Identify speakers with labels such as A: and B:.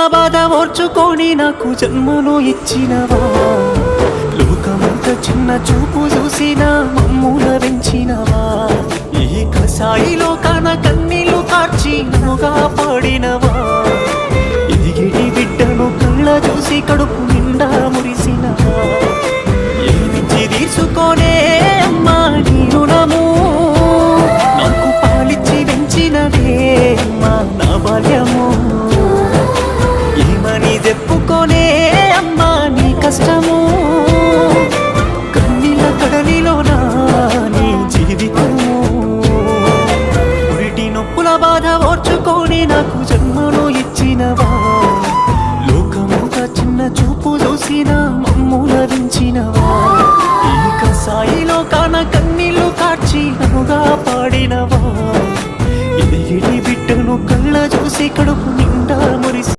A: బాధ ఓర్చుకొని నాకు జన్మను ఇచ్చినవా లోకమంత చిన్న చూపు చూసిన మమ్ముల పెంచినవా ఈ కసాయి లోకాన కన్నీళ్లు కార్చి నన్నుగా పాడినవా ఎదిగిడి బిడ్డను కళ్ళ చూసి కడుపు నిండా మురిసినవా ఏమిచ్చి తీసుకోనే అమ్మా నీ రుణము నాకు పాలిచ్చి పెంచినవే అమ్మా నా బాల్యము ఏమని చెప్పుకోనే